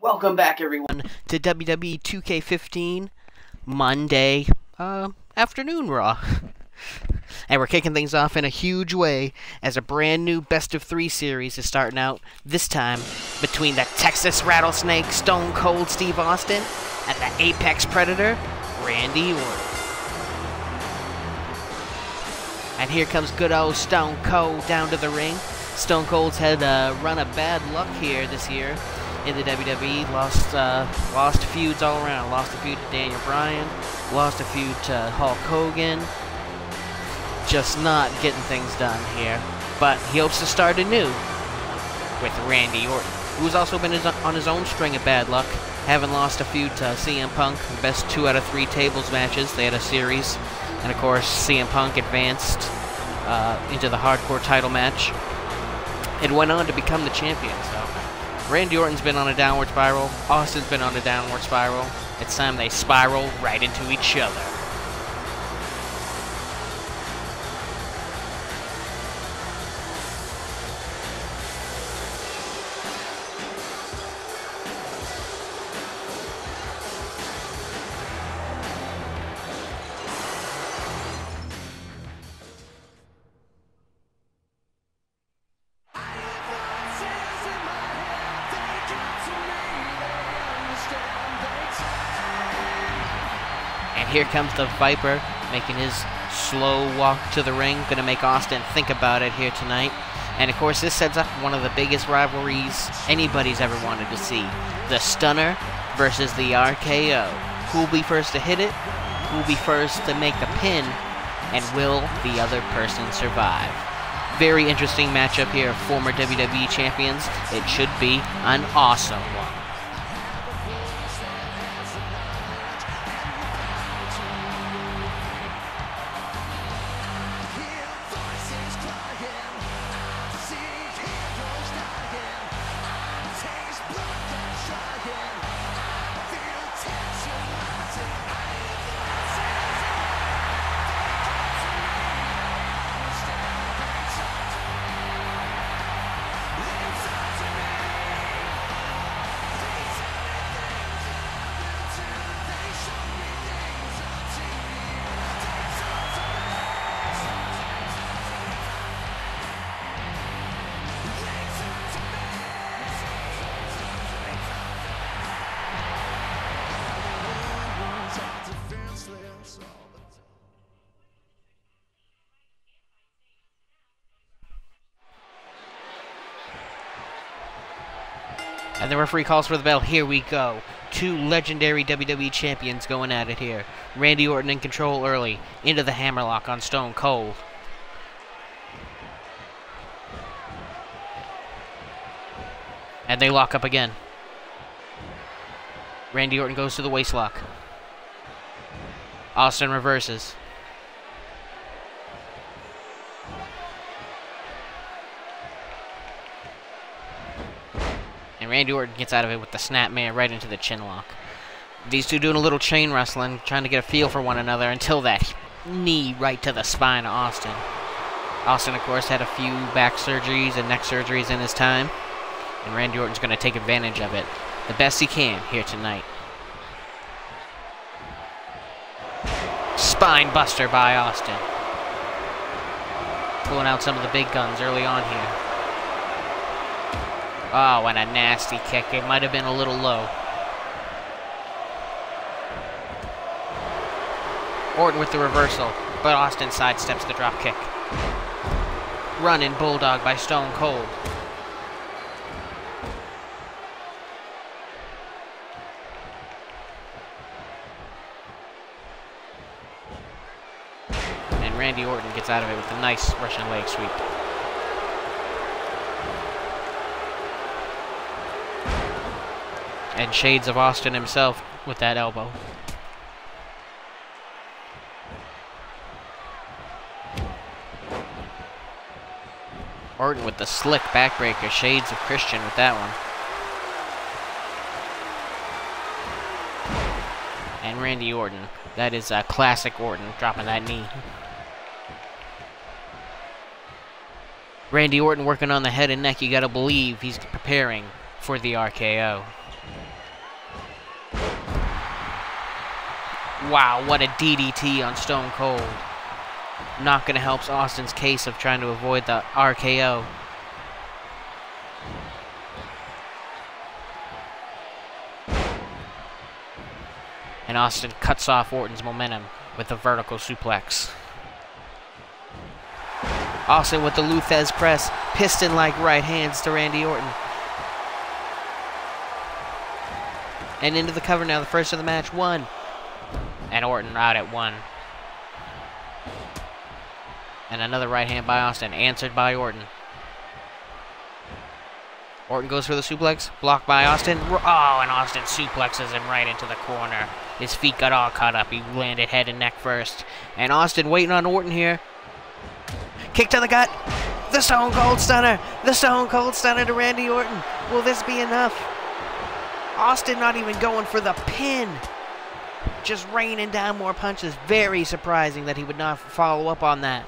Welcome back, everyone, to WWE 2K15 Monday afternoon Raw. And we're kicking things off in a huge way as a brand new Best of 3 series is starting out, this time between the Texas Rattlesnake Stone Cold Steve Austin and the Apex Predator Randy Orton. And here comes good old Stone Cold down to the ring. Stone Cold's had a run of bad luck here this year in the WWE. Lost feuds all around. Lost a feud to Daniel Bryan. Lost a feud to Hulk Hogan. Just not getting things done here. But he hopes to start anew with Randy Orton, who's also been on his own string of bad luck, having lost a feud to CM Punk, the best 2 out of 3 tables matches. They had a series. And of course, CM Punk advanced into the hardcore title match and went on to become the champion. So Randy Orton's been on a downward spiral. Austin's been on a downward spiral. It's time they spiral right into each other. Here comes the Viper, making his slow walk to the ring. Going to make Austin think about it here tonight. And of course, this sets up one of the biggest rivalries anybody's ever wanted to see. The Stunner versus the RKO. Who will be first to hit it? Who will be first to make the pin? And will the other person survive? Very interesting matchup here of former WWE champions. It should be an awesome one. And the referee calls for the bell. Here we go. 2 legendary WWE champions going at it here. Randy Orton in control early. Into the hammerlock on Stone Cold. And they lock up again. Randy Orton goes to the waistlock. Austin reverses. And Randy Orton gets out of it with the snapmare right into the chin lock. These two doing a little chain wrestling, trying to get a feel for one another until that knee right to the spine of Austin. Austin, of course, had a few back surgeries and neck surgeries in his time. And Randy Orton's going to take advantage of it the best he can here tonight. Spine buster by Austin. Pulling out some of the big guns early on here. Oh, and a nasty kick. It might have been a little low. Orton with the reversal, but Austin sidesteps the drop kick. Running bulldog by Stone Cold. And Randy Orton gets out of it with a nice Russian leg sweep. And shades of Austin himself with that elbow. Orton with the slick backbreaker. Shades of Christian with that one. And Randy Orton. That is classic Orton, dropping that knee. Randy Orton working on the head and neck. You gotta believe he's preparing for the RKO. Wow, what a DDT on Stone Cold. Not going to help Austin's case of trying to avoid the RKO. And Austin cuts off Orton's momentum with a vertical suplex. Austin with the Luthez press, piston-like right hands to Randy Orton. And into the cover now, the first of the match, 1. And Orton out at 1. And another right hand by Austin, answered by Orton. Orton goes for the suplex, blocked by Austin. Oh, and Austin suplexes him right into the corner. His feet got all caught up. He landed head and neck first. And Austin waiting on Orton here. Kick to the gut. The Stone Cold Stunner. The Stone Cold Stunner to Randy Orton. Will this be enough? Austin not even going for the pin. Just raining down more punches. Very surprising that he would not follow up on that.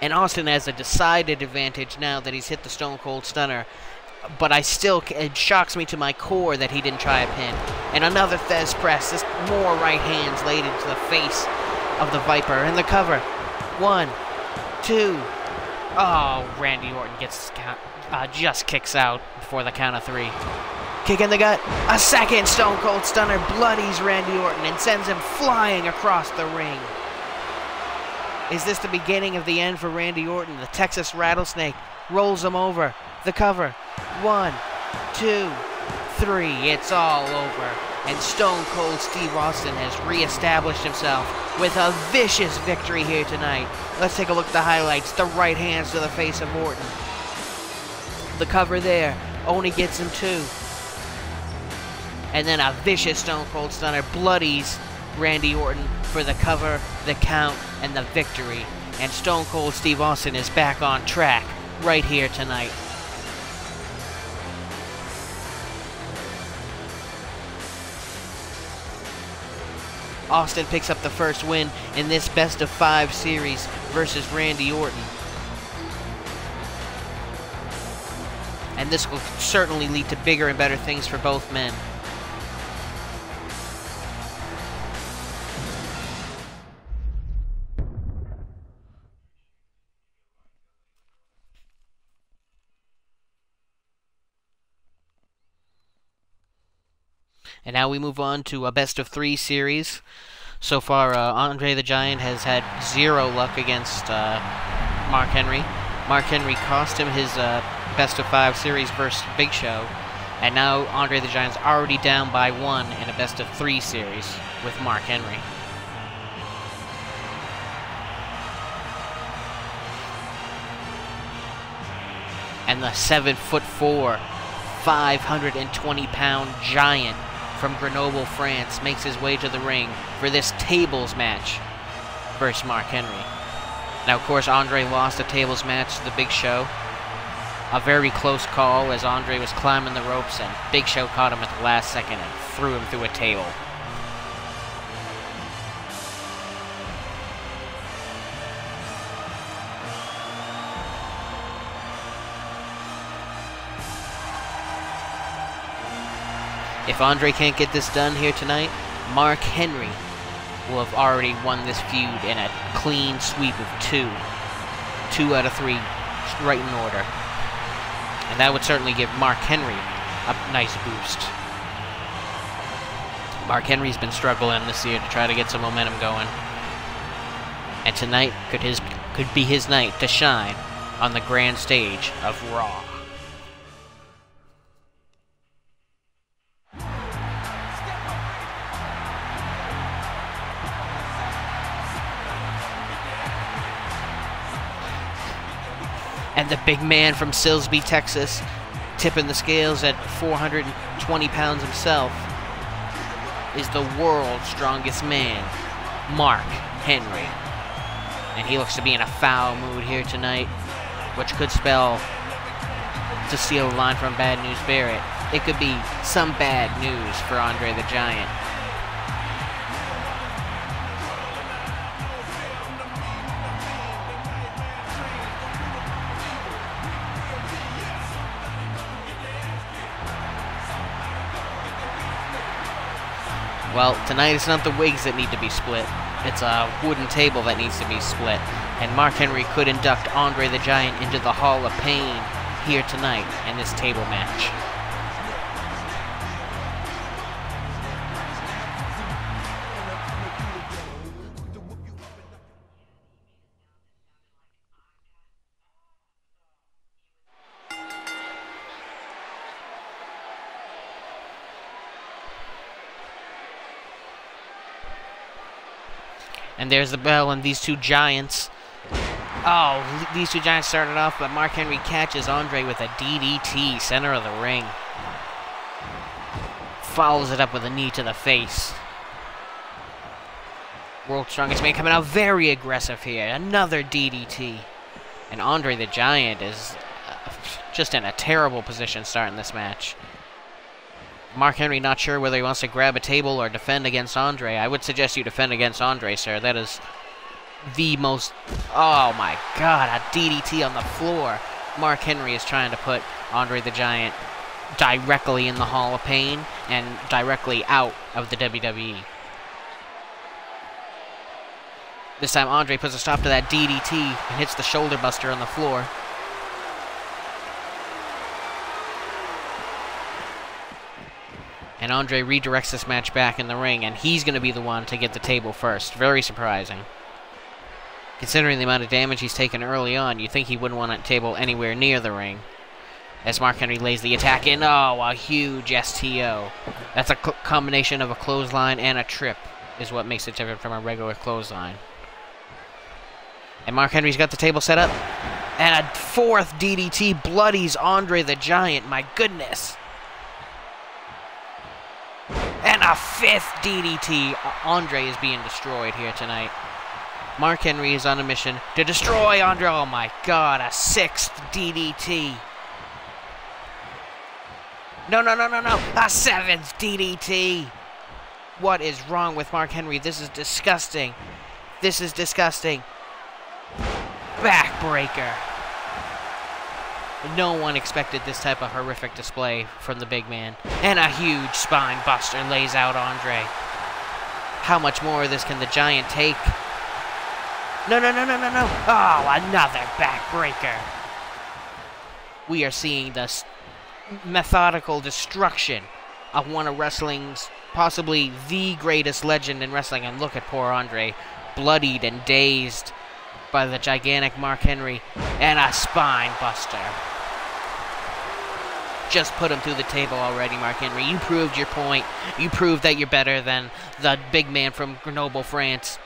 And Austin has a decided advantage now that he's hit the Stone Cold Stunner. But it shocks me to my core that he didn't try a pin. And another Thez press. Just more right hands laid into the face of the Viper. And the cover. 1, 2. Oh, Randy Orton gets just kicks out before the count of 3. Kick in the gut. A second Stone Cold Stunner bloodies Randy Orton and sends him flying across the ring. Is this the beginning of the end for Randy Orton? The Texas Rattlesnake rolls him over. The cover. 1, 2, 3. It's all over. And Stone Cold Steve Austin has reestablished himself with a vicious victory here tonight. Let's take a look at the highlights. The right hands to the face of Orton. The cover there only gets him 2. And then a vicious Stone Cold Stunner bloodies Randy Orton for the cover, the count, and the victory. And Stone Cold Steve Austin is back on track right here tonight. Austin picks up the first win in this best-of-5 series versus Randy Orton. And this will certainly lead to bigger and better things for both men. And now we move on to a best-of-3 series. So far, Andre the Giant has had 0 luck against Mark Henry. Mark Henry cost him his best-of-5 series versus Big Show. And now Andre the Giant's already down by 1 in a best-of-3 series with Mark Henry. And the 7'4", 520-pound giant from Grenoble, France, makes his way to the ring for this tables match versus Mark Henry. Now, of course, Andre lost the tables match to the Big Show. A very close call as Andre was climbing the ropes and Big Show caught him at the last second and threw him through a table. If Andre can't get this done here tonight, Mark Henry will have already won this feud in a clean sweep of 2. 2 out of 3 right in order. And that would certainly give Mark Henry a nice boost. Mark Henry's been struggling this year to try to get some momentum going. And tonight could be his night to shine on the grand stage of Raw. And the big man from Silsbee, Texas, tipping the scales at 420 pounds himself, is the world's strongest man, Mark Henry. And he looks to be in a foul mood here tonight, which could spell, to steal a line from Bad News Barrett, it could be some bad news for Andre the Giant. Well, tonight it's not the wigs that need to be split. It's a wooden table that needs to be split. And Mark Henry could induct Andre the Giant into the Hall of Pain here tonight in this table match. And there's the bell, and these two giants. Oh, these two giants started off, but Mark Henry catches Andre with a DDT, center of the ring. Follows it up with a knee to the face. World's Strongest Man coming out very aggressive here. Another DDT. And Andre the Giant is just in a terrible position starting this match. Mark Henry not sure whether he wants to grab a table or defend against Andre. I would suggest you defend against Andre, sir. That is the most... Oh my god, a DDT on the floor. Mark Henry is trying to put Andre the Giant directly in the Hall of Pain and directly out of the WWE. This time Andre puts a stop to that DDT and hits the shoulder buster on the floor. And Andre redirects this match back in the ring, and he's going to be the one to get the table first. Very surprising. Considering the amount of damage he's taken early on, you'd think he wouldn't want a table anywhere near the ring. As Mark Henry lays the attack in. Oh, a huge STO. That's a combination of a clothesline and a trip, is what makes it different from a regular clothesline. And Mark Henry's got the table set up. And a fourth DDT bloodies Andre the Giant. My goodness. And a fifth DDT. Andre is being destroyed here tonight. Mark Henry is on a mission to destroy Andre. Oh my god, a sixth DDT. No. A seventh DDT. What is wrong with Mark Henry? This is disgusting. This is disgusting. Backbreaker. No one expected this type of horrific display from the big man. And a huge spine buster lays out Andre. How much more of this can the Giant take? No. Oh, another backbreaker. We are seeing the methodical destruction of one of wrestling's, possibly the greatest legend in wrestling. And look at poor Andre, bloodied and dazed by the gigantic Mark Henry. And a spine buster. Just put him through the table already, Mark Henry. You proved your point. You proved that you're better than the big man from Grenoble, France.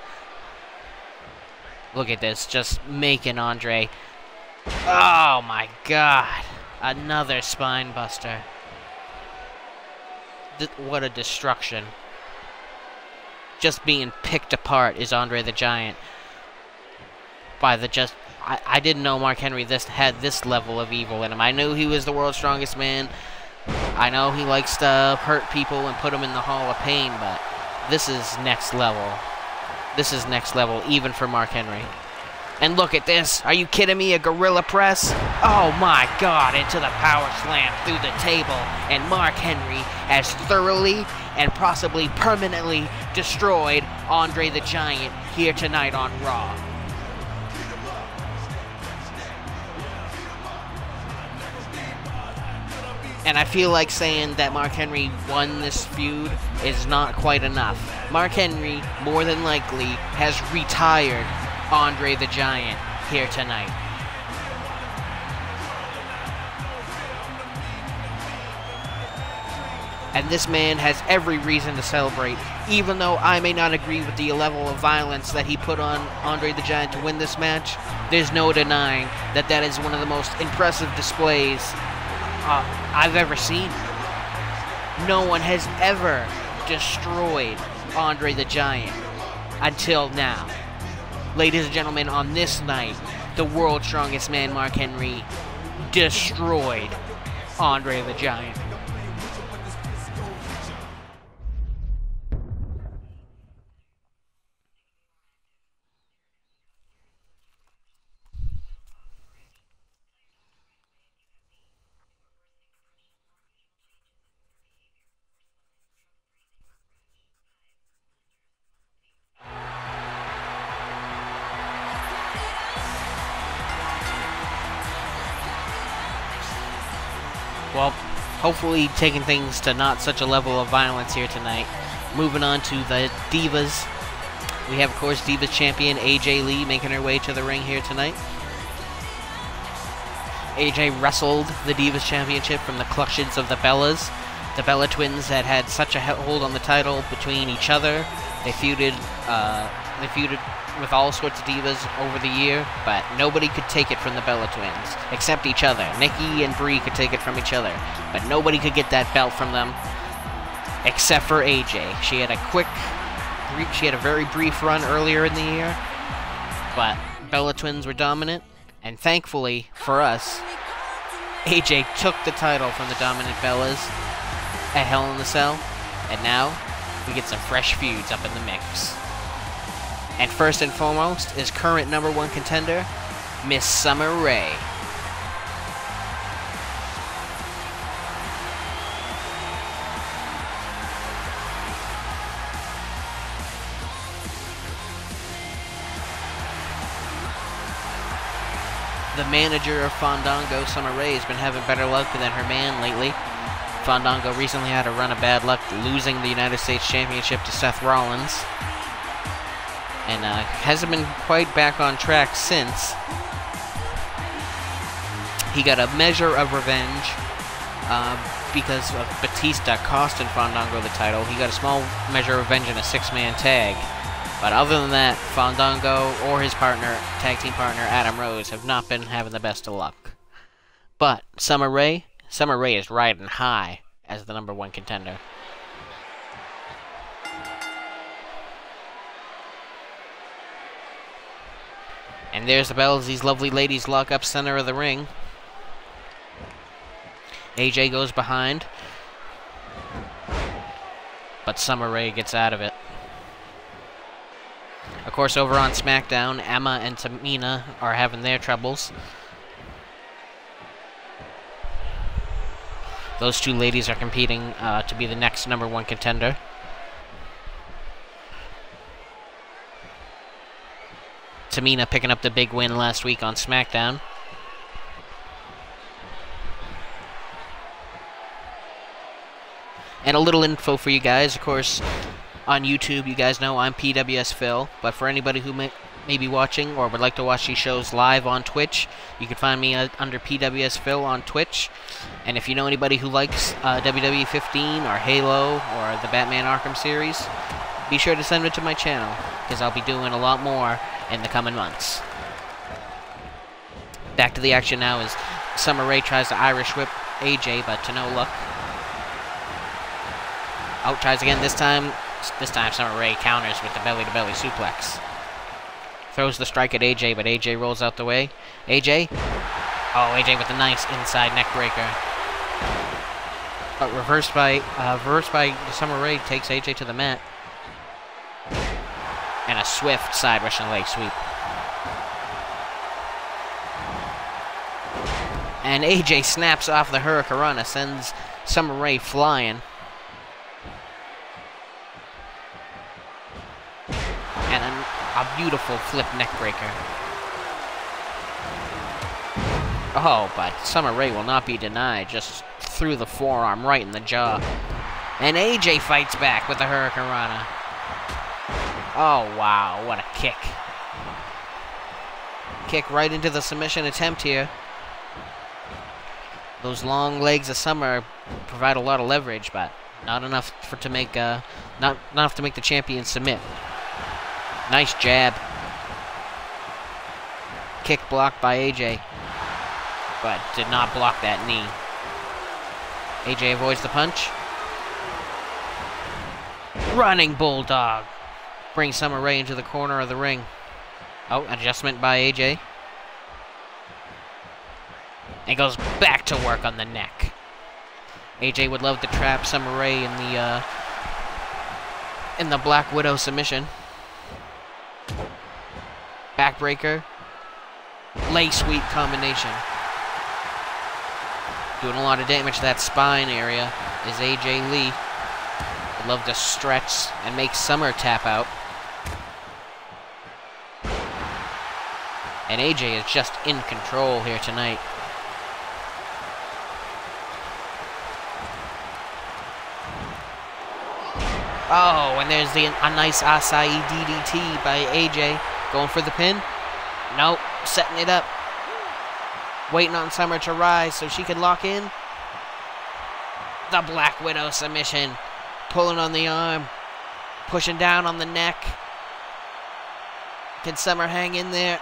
Look at this, just making Andre. Oh my god. Another spine buster. What a destruction. Just being picked apart is Andre the Giant. By the just... I didn't know Mark Henry had this level of evil in him. I knew he was the world's strongest man. I know he likes to hurt people and put them in the Hall of Pain, but this is next level. This is next level, even for Mark Henry. And look at this. Are you kidding me? A gorilla press? Oh my god, into the power slam through the table. And Mark Henry has thoroughly and possibly permanently destroyed Andre the Giant here tonight on Raw. And I feel like saying that Mark Henry won this feud is not quite enough. Mark Henry, more than likely, has retired Andre the Giant here tonight. And this man has every reason to celebrate. Even though I may not agree with the level of violence that he put on Andre the Giant to win this match, there's no denying that that is one of the most impressive displays I've ever seen. No one has ever destroyed Andre the Giant until now. Ladies and gentlemen, on this night, the world's strongest man, Mark Henry, destroyed Andre the Giant. well, hopefully taking things to not such a level of violence here tonight. Moving on to the Divas. We have, of course, Divas champion AJ Lee making her way to the ring here tonight. AJ wrestled the Divas Championship from the clutches of the Bellas. The Bella Twins had such a hold on the title between each other. They feuded with all sorts of divas over the year, but nobody could take it from the Bella Twins, except each other. Nikki and Brie could take it from each other, but nobody could get that belt from them, except for AJ. She had a very brief run earlier in the year, but Bella Twins were dominant, and thankfully for us, AJ took the title from the dominant Bellas at Hell in the Cell, and now we get some fresh feuds up in the mix. And first and foremost is current #1 contender, Miss Summer Rae. The manager of Fandango, Summer Rae, has been having better luck than her man lately. Fandango recently had a run of bad luck, losing the United States Championship to Seth Rollins, and hasn't been quite back on track since. He got a measure of revenge because of Batista costing Fandango the title. He got a small measure of revenge in a 6-man tag. But other than that, Fandango or his tag team partner, Adam Rose, have not been having the best of luck. But Summer Rae is riding high as the #1 contender. And there's the bells. These lovely ladies lock up center of the ring. AJ goes behind, but Summer Rae gets out of it. Of course, over on SmackDown, Emma and Tamina are having their troubles. Those two ladies are competing to be the next #1 contender. Tamina picking up the big win last week on SmackDown. And a little info for you guys, of course, on YouTube, you guys know I'm PWS Phil, but for anybody who may be watching or would like to watch these shows live on Twitch, you can find me under PWS Phil on Twitch. And if you know anybody who likes WWE 15 or Halo or the Batman Arkham series, be sure to send it to my channel, because I'll be doing a lot more in the coming months. Back to the action now as Summer Rae tries to Irish whip AJ, but to no luck. Oh, tries again this time. This time Summer Rae counters with the belly-to-belly suplex. Throws the strike at AJ, but AJ rolls out the way. AJ? Oh, AJ with a nice inside neck breaker. But reversed by Summer Rae, takes AJ to the mat. And a swift side Russian leg sweep. And AJ snaps off the Hurricanrana, sends Summer Rae flying. And a beautiful flip neck breaker. Oh, but Summer Rae will not be denied. Just threw the forearm right in the jaw. And AJ fights back with the Hurricanrana. Oh, wow, what a kick. Kick right into the submission attempt here. Those long legs of Summer provide a lot of leverage, but not enough to make not enough to make the champion submit. Nice jab. Kick blocked by AJ, but did not block that knee. AJ avoids the punch. Running Bulldog. Brings Summer Rae into the corner of the ring. Oh, adjustment by AJ. And goes back to work on the neck. AJ would love to trap Summer Rae in the Black Widow submission. Backbreaker. Leg sweep combination. Doing a lot of damage to that spine area is AJ Lee. Would love to stretch and make Summer tap out. And AJ is just in control here tonight. Oh, and there's a nice acai DDT by AJ. Going for the pin. Nope, setting it up. Waiting on Summer to rise so she can lock in. The Black Widow submission. Pulling on the arm. Pushing down on the neck. Can Summer hang in there?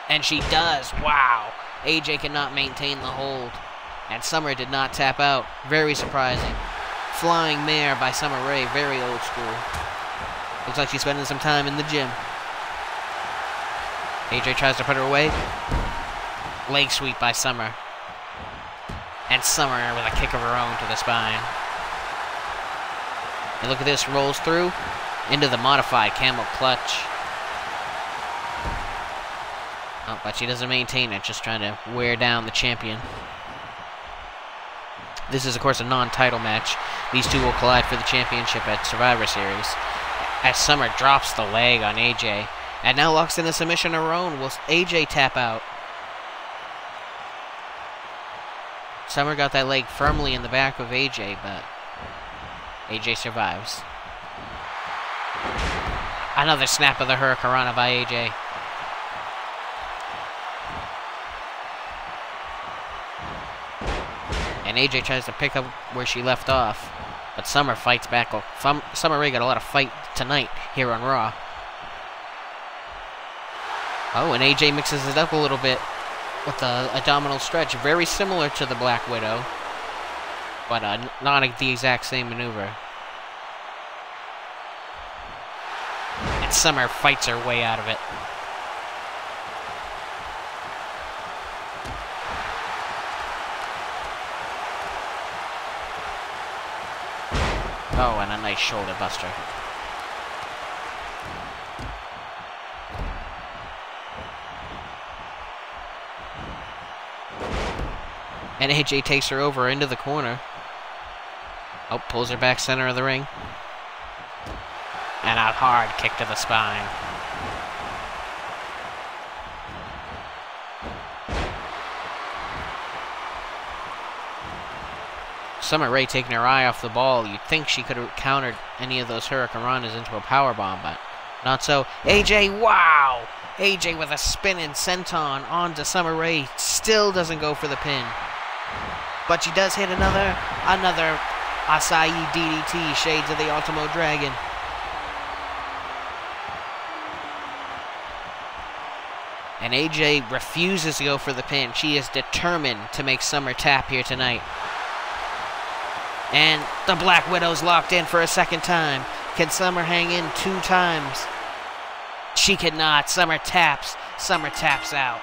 And she does. Wow. AJ cannot maintain the hold. And Summer did not tap out. Very surprising. Flying mare by Summer Rae. Very old school. Looks like she's spending some time in the gym. AJ tries to put her away. Leg sweep by Summer. And Summer with a kick of her own to the spine. And look at this. Rolls through into the modified camel clutch. Oh, but she doesn't maintain it. Just trying to wear down the champion. This is, of course, a non-title match. These two will collide for the championship at Survivor Series. As Summer drops the leg on AJ. And now locks in a submission of her own. Will AJ tap out? Summer got that leg firmly in the back of AJ, but AJ survives. Another snap of the Hurricanrana by AJ. And AJ tries to pick up where she left off. But Summer fights back. Summer Rae got a lot of fight tonight here on Raw. Oh, and AJ mixes it up a little bit with the abdominal stretch. Very similar to the Black Widow. But not the exact same maneuver. And Summer fights her way out of it. Oh, and a nice shoulder buster. And AJ takes her over into the corner. Oh, pulls her back center of the ring. And a hard kick to the spine. Summer Rae taking her eye off the ball. You'd think she could have countered any of those Hurricanranas into a powerbomb, but not so. AJ, wow! AJ with a spinning senton onto Summer Rae. Still doesn't go for the pin. But she does hit another acai DDT, shades of the Ultimo Dragon. And AJ refuses to go for the pin. She is determined to make Summer tap here tonight. And the Black Widow's locked in for a second time. Can Summer hang in 2 times? She cannot. Summer taps. Summer taps out.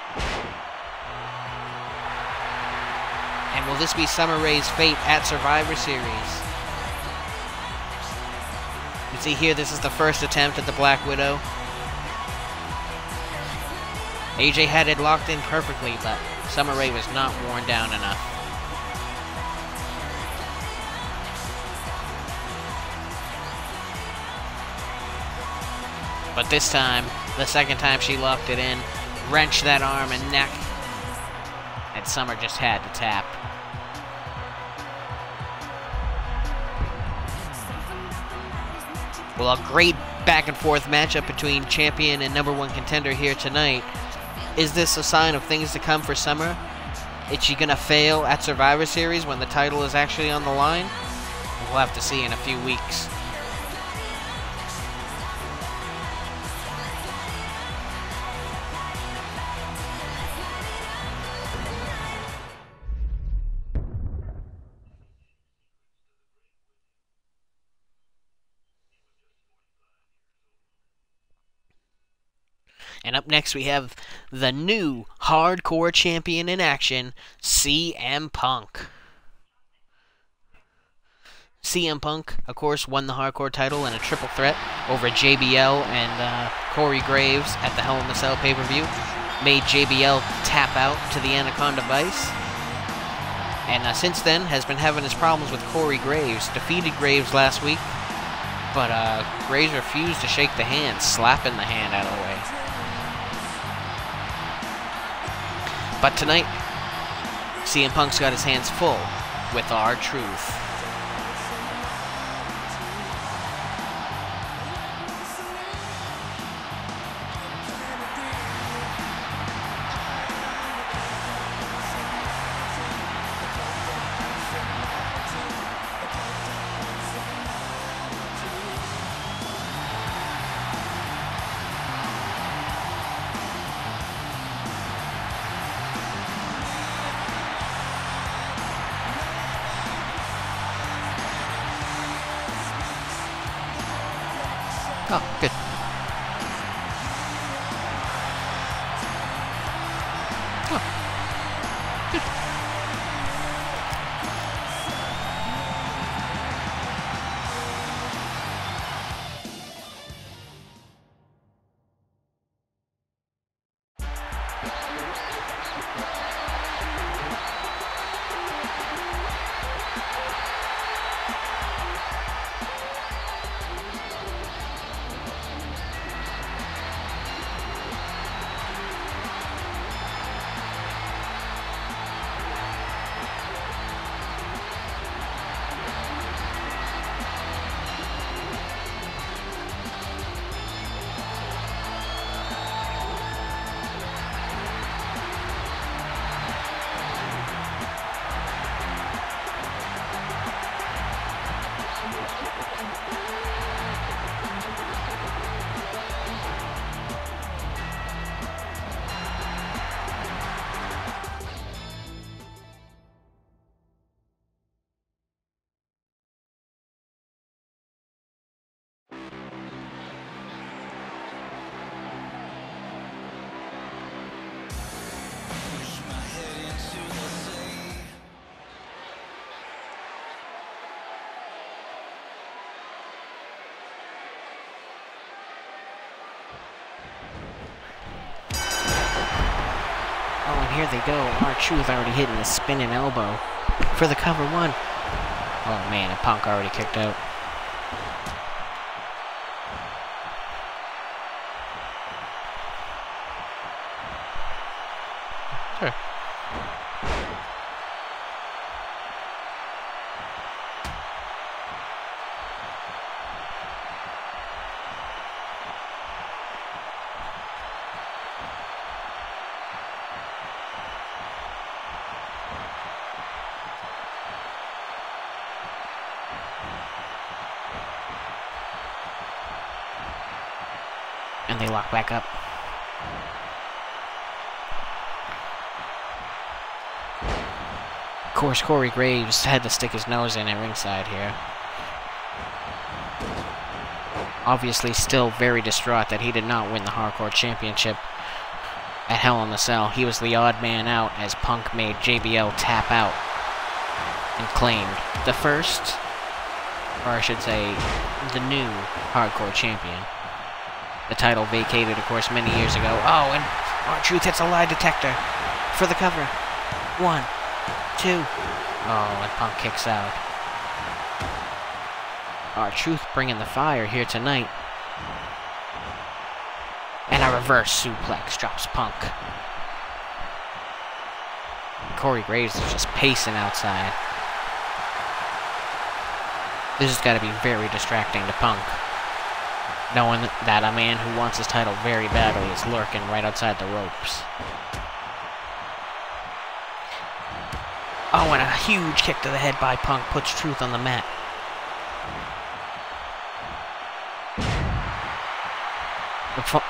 And will this be Summer Rae's fate at Survivor Series? You see here, this is the first attempt at the Black Widow. AJ had it locked in perfectly, but Summer Rae was not worn down enough. But this time, the second time she locked it in, wrenched that arm and neck, and Summer just had to tap. Well, a great back and forth matchup between champion and #1 contender here tonight. Is this a sign of things to come for Summer? Is she gonna fail at Survivor Series when the title is actually on the line? We'll have to see in a few weeks. And up next we have the new hardcore champion in action, CM Punk. CM Punk, of course, won the hardcore title in a triple threat over JBL and Corey Graves at the Hell in a Cell pay-per-view. Made JBL tap out to the Anaconda Vice. And since then has been having his problems with Corey Graves. Defeated Graves last week, but Graves refused to shake the hand, slapping the hand out of the way. But tonight, CM Punk's got his hands full with R-Truth. Oh, good. Oh, good. Oh, and here they go. R-Truth already hitting a spinning elbow for the cover one. Oh man, and Punk already kicked out. Sure. And they lock back up. Of course, Corey Graves had to stick his nose in at ringside here. Obviously still very distraught that he did not win the Hardcore Championship at Hell in the Cell. He was the odd man out as Punk made JBL tap out and claimed the first, or I should say, the new Hardcore Champion. The title vacated, of course, many years ago. Oh, and R-Truth hits a lie detector for the cover. 1, 2. Oh, and Punk kicks out. R-Truth bringing the fire here tonight. And a reverse suplex drops Punk. Corey Graves is just pacing outside. This has got to be very distracting to Punk, knowing that a man who wants his title very badly is lurking right outside the ropes. Oh, and a huge kick to the head by Punk puts Truth on the mat.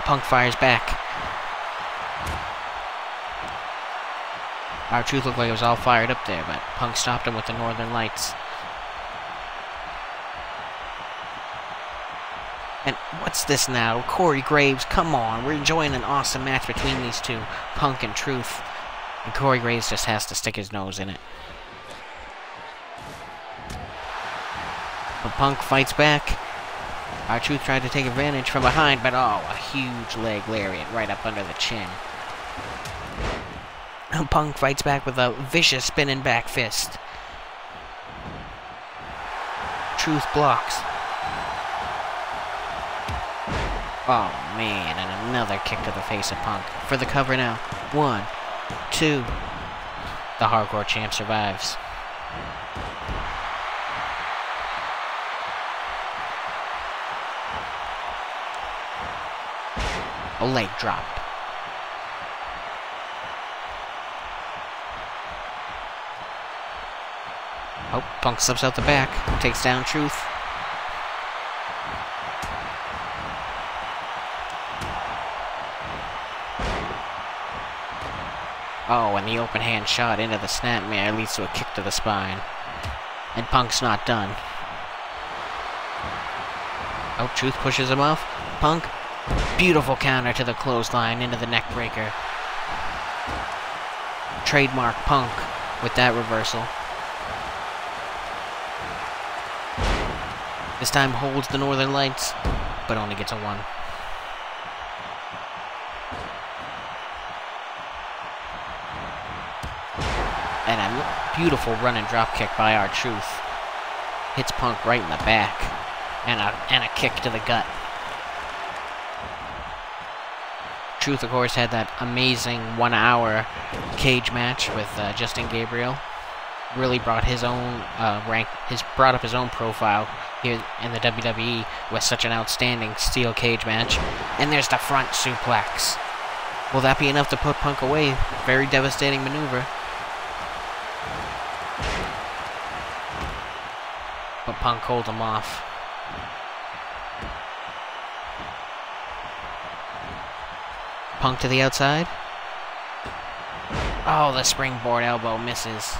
Punk fires back. R-Truth looked like it was all fired up there, but Punk stopped him with the Northern Lights. And what's this now? Corey Graves, come on. We're enjoying an awesome match between these two, Punk and Truth. And Corey Graves just has to stick his nose in it. But Punk fights back. R-Truth tried to take advantage from behind, but oh, a huge leg lariat right up under the chin. And Punk fights back with a vicious spinning back fist. Truth blocks. Oh man, and another kick to the face of Punk. For the cover now. 1, 2. The Hardcore Champ survives. A leg drop. Oh, Punk slips out the back. Takes down Truth. Oh, and the open hand shot into the snapmare leads to a kick to the spine. And Punk's not done. Oh, Truth pushes him off. Punk. Beautiful counter to the clothesline into the neck breaker. Trademark Punk with that reversal. This time holds the Northern Lights, but only gets a 1. And a beautiful running drop kick by R-Truth. Hits Punk right in the back. And a kick to the gut. Truth, of course, had that amazing 1-hour cage match with Justin Gabriel. Really brought his own brought up his own profile here in the WWE with such an outstanding steel cage match. And there's the front suplex. Will that be enough to put Punk away? Very devastating maneuver. But Punk holds him off. Punk to the outside. Oh, the springboard elbow misses.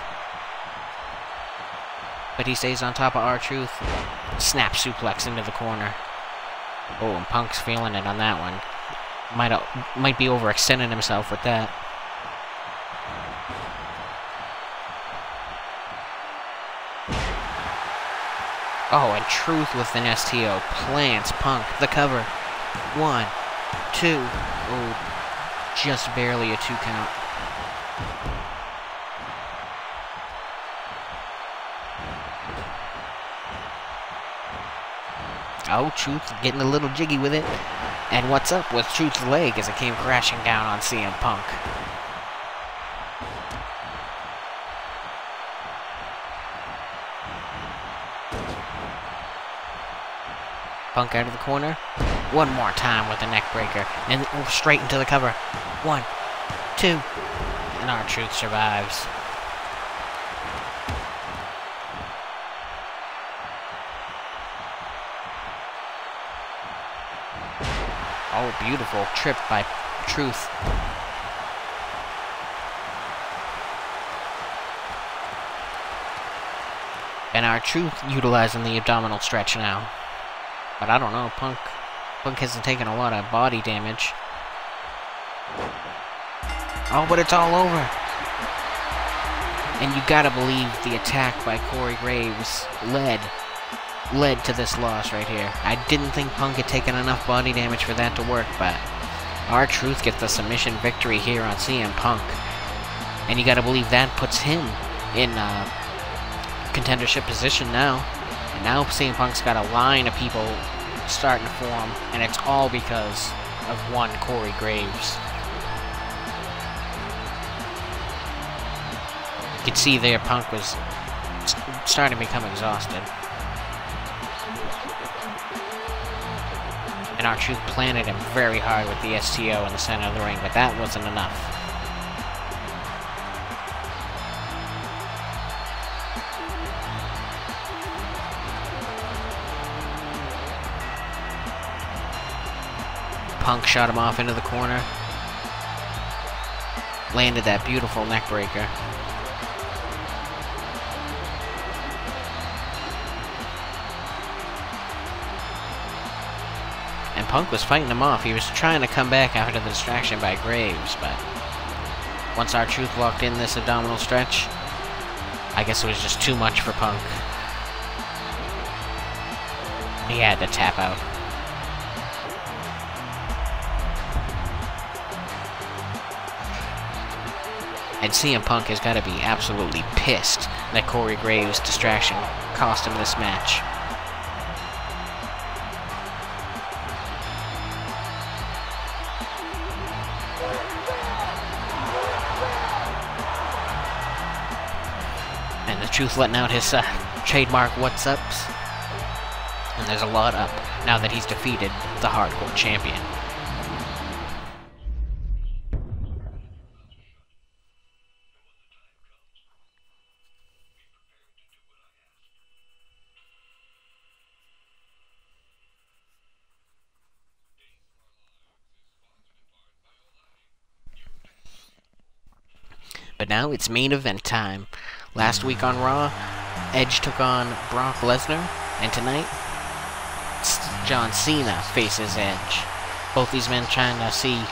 But he stays on top of R-Truth. Snap suplex into the corner. Oh, and Punk's feeling it on that one. Might be overextending himself with that. Oh, and Truth with an STO plants Punk. The cover. 1, 2. Oh, just barely a 2 count. Oh, Truth getting a little jiggy with it. And what's up with Truth's leg as it came crashing down on CM Punk? Punk out of the corner. One more time with the neck breaker. And straight into the cover. 1, 2. And R-Truth survives. Oh, beautiful trip by Truth. And R-Truth utilizing the abdominal stretch now. But I don't know, Punk hasn't taken a lot of body damage. Oh, but it's all over. And you gotta believe the attack by Corey Graves led to this loss right here. I didn't think Punk had taken enough body damage for that to work, but R-Truth gets the submission victory here on CM Punk. And you gotta believe that puts him in contendership position now. And now CM Punk's got a line of people starting to form, and it's all because of one Corey Graves. You could see there Punk was starting to become exhausted. And R-Truth planted him very hard with the STO in the center of the ring, but that wasn't enough. Punk shot him off into the corner. Landed that beautiful neck breaker. And Punk was fighting him off. He was trying to come back after the distraction by Graves, but once R-Truth locked in this abdominal stretch, I guess it was just too much for Punk. He had to tap out. And CM Punk has got to be absolutely pissed that Corey Graves' distraction cost him this match. And the Truth letting out his trademark what's ups. And there's a lot up now that he's defeated the Hardcore Champion. But now it's main event time. Last week on Raw, Edge took on Brock Lesnar, and tonight, John Cena faces Edge. Both these men trying to see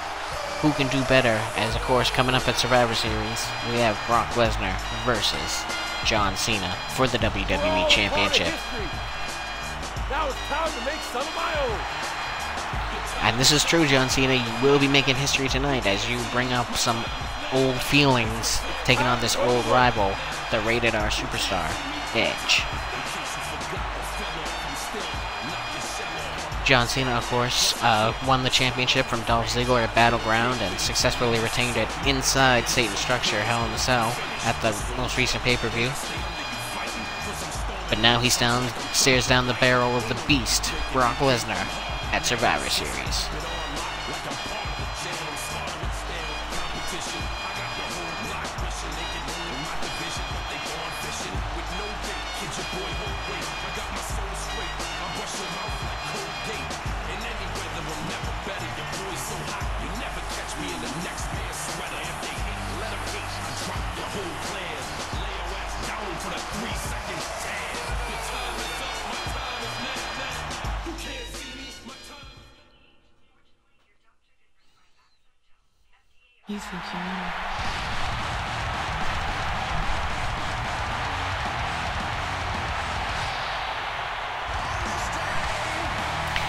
who can do better, as of course coming up at Survivor Series, we have Brock Lesnar versus John Cena for the WWE Championship. Now it's time to make some of my own. And this is true, John Cena, you will be making history tonight as you bring up some old feelings, taking on this old rival, the Rated R Superstar, Edge. John Cena, of course, won the championship from Dolph Ziggler at Battleground and successfully retained it inside Satan's structure, Hell in a Cell, at the most recent pay-per-view. But now he stares down the barrel of the beast, Brock Lesnar, at Survivor Series.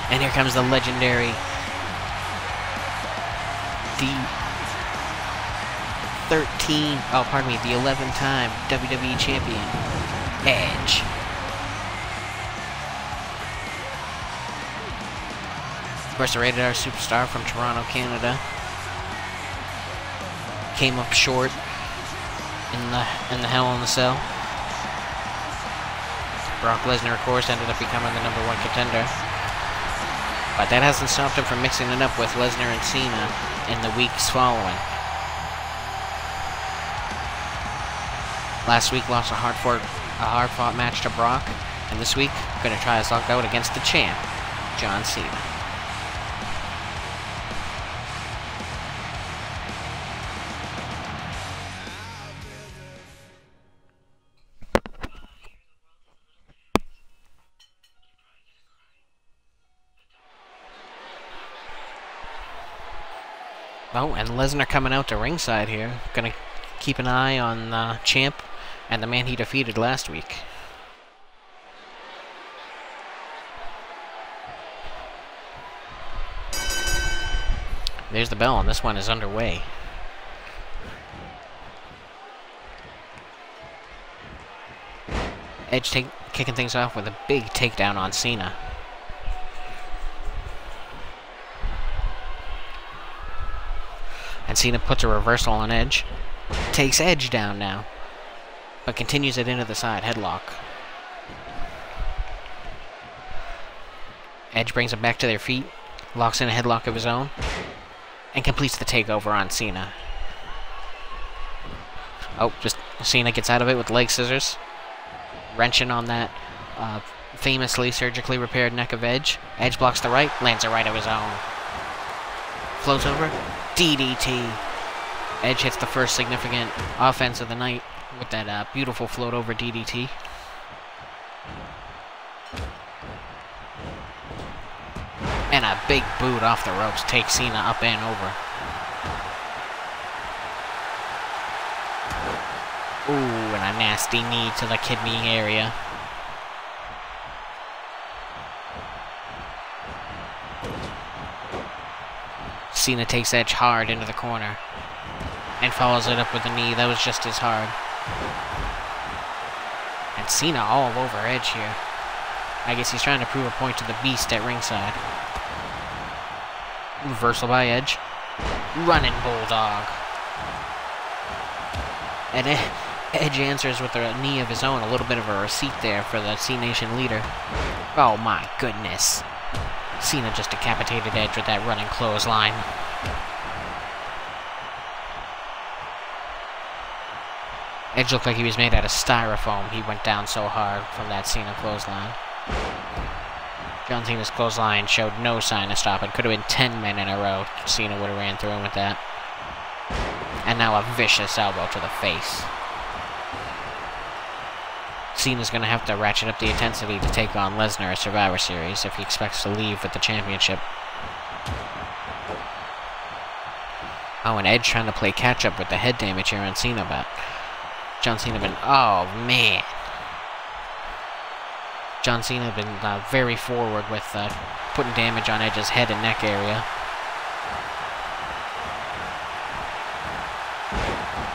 And here comes the legendary the 11-time WWE Champion, Edge. Of course, the Rated R Superstar from Toronto, Canada, came up short in the Hell in a Cell. Brock Lesnar, of course, ended up becoming the #1 contender. But that hasn't stopped him from mixing it up with Lesnar and Cena in the weeks following. Last week lost a hard-fought match to Brock, and this week gonna try his luck out against the champ, John Cena. Oh, and Lesnar coming out to ringside here. Gonna keep an eye on the champ and the man he defeated last week. There's the bell, and this one is underway. Edge kicking things off with a big takedown on Cena. And Cena puts a reversal on Edge. Takes Edge down now, but continues it into the side headlock. Edge brings them back to their feet, locks in a headlock of his own, and completes the takeover on Cena. Oh, just Cena gets out of it with leg scissors, wrenching on that famously surgically repaired neck of Edge. Edge blocks the right, lands a right of his own. Floats over, DDT. Edge hits the first significant offense of the night with that beautiful float over DDT. And a big boot off the ropes takes Cena up and over. Ooh, and a nasty knee to the kidney area. Cena takes Edge hard into the corner and follows it up with a knee that was just as hard. And Cena all over Edge here. I guess he's trying to prove a point to the Beast at ringside. Reversal by Edge. Running Bulldog. And Edge answers with a knee of his own. A little bit of a receipt there for the C-Nation leader. Oh my goodness. Cena just decapitated Edge with that running clothesline. Edge looked like he was made out of styrofoam. He went down so hard from that Cena clothesline. John Cena's clothesline showed no sign of stopping. Could have been 10 men in a row. Cena would have ran through him with that. And now a vicious elbow to the face. Cena's going to have to ratchet up the intensity to take on Lesnar at Survivor Series if he expects to leave with the championship. Oh, and Edge trying to play catch-up with the head damage here on Cena, but John Cena been... Oh, man. John Cena been very forward with putting damage on Edge's head and neck area.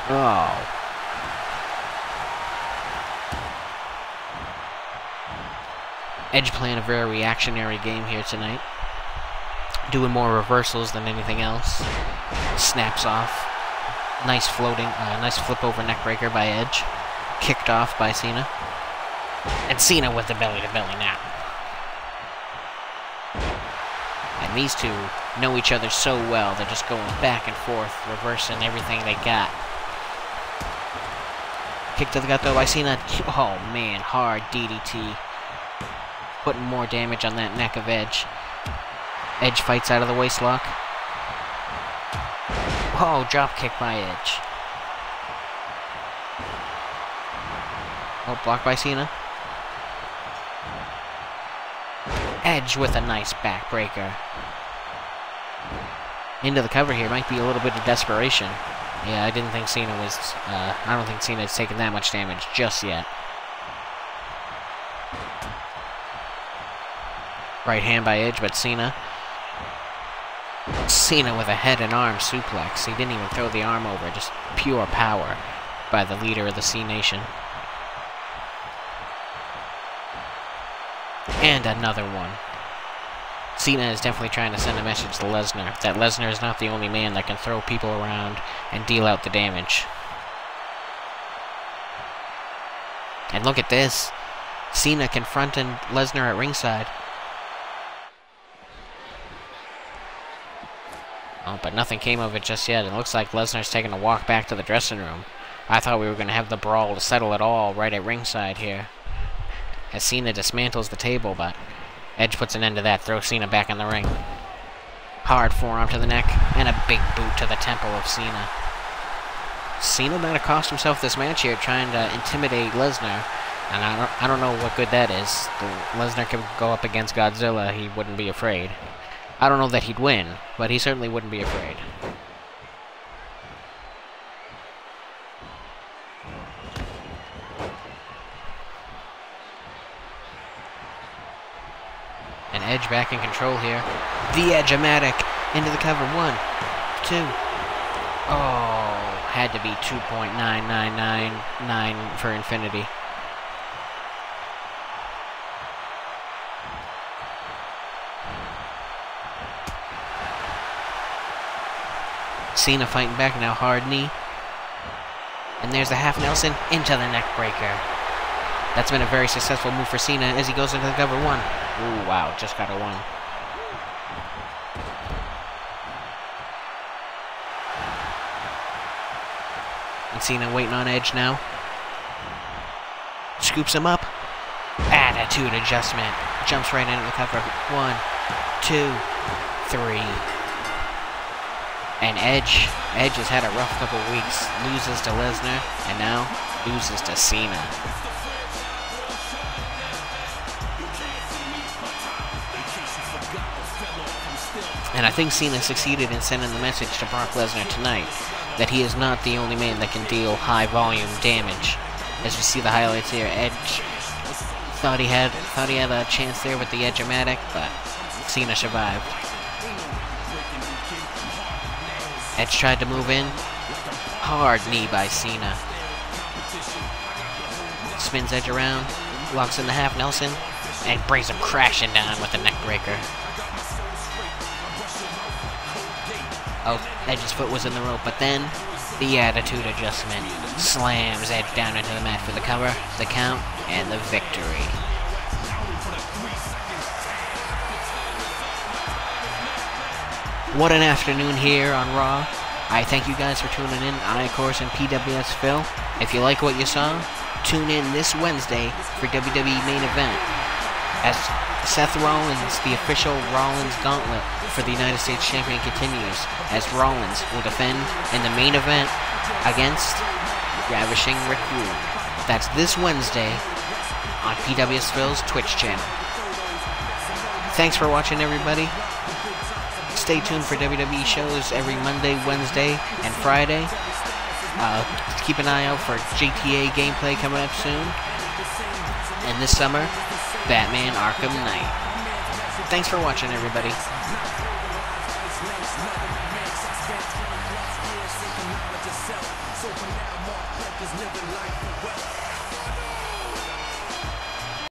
Oh. Edge playing a very reactionary game here tonight. Doing more reversals than anything else. Snaps off. Nice floating, nice flip over neck breaker by Edge. Kicked off by Cena. And Cena with the belly to belly now. And these two know each other so well, they're just going back and forth, reversing everything they got. Kick to the gut though by Cena. Oh man, hard DDT. Putting more damage on that neck of Edge. Edge fights out of the waistlock. Oh, drop kick by Edge. Oh, blocked by Cena. Edge with a nice backbreaker. Into the cover here. Might be a little bit of desperation. Yeah, I didn't think Cena was... I don't think Cena's taken that much damage just yet. Right hand by Edge, but Cena with a head and arm suplex. He didn't even throw the arm over, just pure power by the leader of the C Nation. And another one. Cena is definitely trying to send a message to Lesnar, that Lesnar is not the only man that can throw people around and deal out the damage. And look at this. Cena confronting Lesnar at ringside. Oh, but nothing came of it just yet. It looks like Lesnar's taking a walk back to the dressing room. I thought we were going to have the brawl to settle it all right at ringside here. As Cena dismantles the table, but Edge puts an end to that, throws Cena back in the ring. Hard forearm to the neck, and a big boot to the temple of Cena. Cena might have cost himself this match here, trying to intimidate Lesnar. And I don't know what good that is. Lesnar could go up against Godzilla, he wouldn't be afraid. I don't know that he'd win, but he certainly wouldn't be afraid. And Edge back in control here. The Edge-o-matic into the cover. 1, 2. Oh, had to be 2.9999 for Infinity. Cena fighting back now, hard knee. And there's the half Nelson into the neck breaker. That's been a very successful move for Cena as he goes into the cover. 1. Ooh, wow, just got a 1. And Cena waiting on Edge now. Scoops him up. Attitude adjustment. Jumps right into the cover. 1, 2, 3. And Edge has had a rough couple weeks. Loses to Lesnar, and now loses to Cena. And I think Cena succeeded in sending the message to Brock Lesnar tonight that he is not the only man that can deal high volume damage. As we see the highlights here, Edge thought he had a chance there with the Edge-o-matic, but Cena survived. Edge tried to move in. Hard knee by Cena. Spins Edge around. Locks in the half Nelson. And brings him crashing down with the neck breaker. Oh, Edge's foot was in the rope, but then the attitude adjustment slams Edge down into the mat for the cover, the count, and the victory. What an afternoon here on Raw. I thank you guys for tuning in. I, of course, am PWS Phil. If you like what you saw, tune in this Wednesday for WWE Main Event, as Seth Rollins, the official Rollins Gauntlet for the United States Champion, continues, as Rollins will defend in the main event against Ravishing Rick Rude. That's this Wednesday on PWS Phil's Twitch channel. Thanks for watching, everybody. Stay tuned for WWE shows every Monday, Wednesday, and Friday. Keep an eye out for GTA gameplay coming up soon. And this summer, Batman Arkham Knight. Thanks for watching, everybody. So for now, Mark Records living life well.